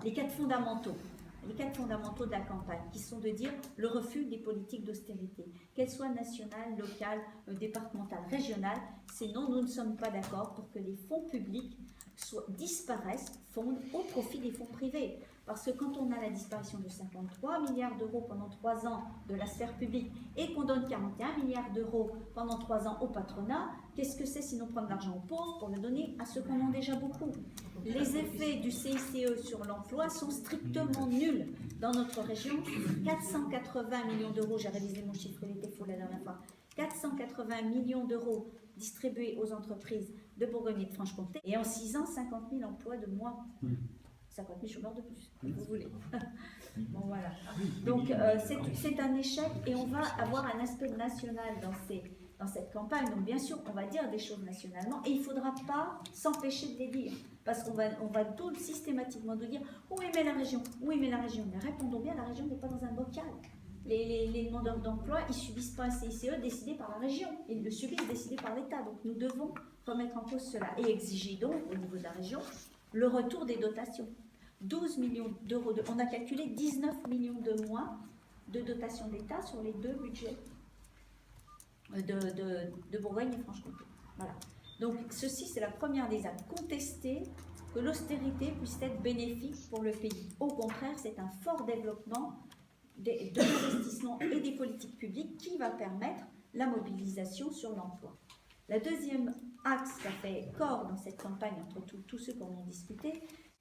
les quatre fondamentaux. Les quatre fondamentaux de la campagne, qui sont de dire le refus des politiques d'austérité, qu'elles soient nationales, locales, départementales, régionales. C'est non, nous ne sommes pas d'accord pour que les fonds publics disparaissent, fondent au profit des fonds privés. Parce que quand on a la disparition de 53 milliards d'euros pendant 3 ans de la sphère publique et qu'on donne 41 milliards d'euros pendant 3 ans au patronat, qu'est-ce que c'est sinon prendre l'argent aux pauvres pour le donner à ceux qui en ont déjà beaucoup? Les effets du CICE sur l'emploi sont strictement nuls. Dans notre région, 480 millions d'euros, j'ai révisé mon chiffre, il était faux la dernière fois, 480 millions d'euros distribués aux entreprises de Bourgogne et de Franche-Comté, et en 6 ans, 50 000 emplois de moins. 50 000 chômeurs de plus, si vous voulez. Bon, voilà. Donc, c'est un échec et on va avoir un aspect national dans cette campagne. Donc, bien sûr, on va dire des choses nationalement et il ne faudra pas s'empêcher de les dire. Parce qu'on va tout systématiquement nous dire « Où est la région ? Où est la région ?» Mais répondons bien, la région n'est pas dans un bocal. Les demandeurs d'emploi, ils ne subissent pas un CICE décidé par la région. Ils le subissent décidé par l'État. Donc, nous devons remettre en cause cela et exiger donc, au niveau de la région, le retour des dotations. 12 millions d'euros, on a calculé 19 millions de moins de dotations d'État sur les 2 budgets de Bourgogne et Franche-Comté. Voilà. Donc ceci, c'est la première des actes. Contester que l'austérité puisse être bénéfique pour le pays. Au contraire, c'est un fort développement de l'investissement et des politiques publiques qui va permettre la mobilisation sur l'emploi. La deuxième axe qui a fait corps dans cette campagne entre tous ceux qui en ont discuté,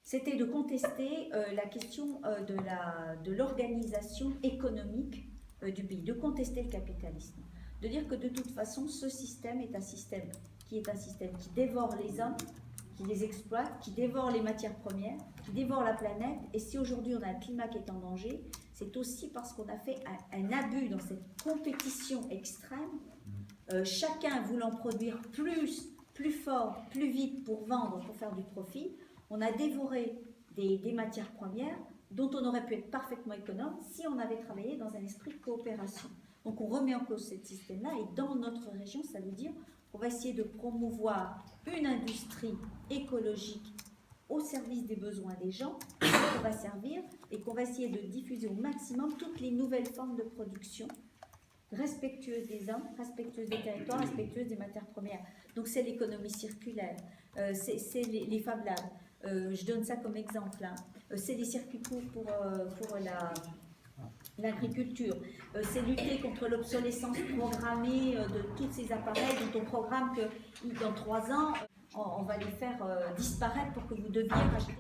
c'était de contester la question de l'organisation économique du pays, de contester le capitalisme, de dire que de toute façon, ce système est un système qui dévore les hommes, qui les exploite, qui dévore les matières premières, qui dévore la planète. Et si aujourd'hui on a un climat qui est en danger, c'est aussi parce qu'on a fait un abus dans cette compétition extrême, chacun voulant produire plus fort, plus vite pour vendre, pour faire du profit. On a dévoré des matières premières dont on aurait pu être parfaitement économe si on avait travaillé dans un esprit de coopération. Donc on remet en cause ce système-là et dans notre région, ça veut dire qu'on va essayer de promouvoir une industrie écologique au service des besoins des gens, qu'on va servir et qu'on va essayer de diffuser au maximum toutes les nouvelles formes de production respectueuses des hommes, respectueuses des territoires, respectueuses des matières premières. Donc c'est l'économie circulaire, c'est les Fab Labs. Je donne ça comme exemple. Hein. C'est les circuits courts pour l'agriculture. C'est lutter contre l'obsolescence programmée de tous ces appareils dont on programme que dans 3 ans, on va les faire disparaître pour que vous deviez racheter.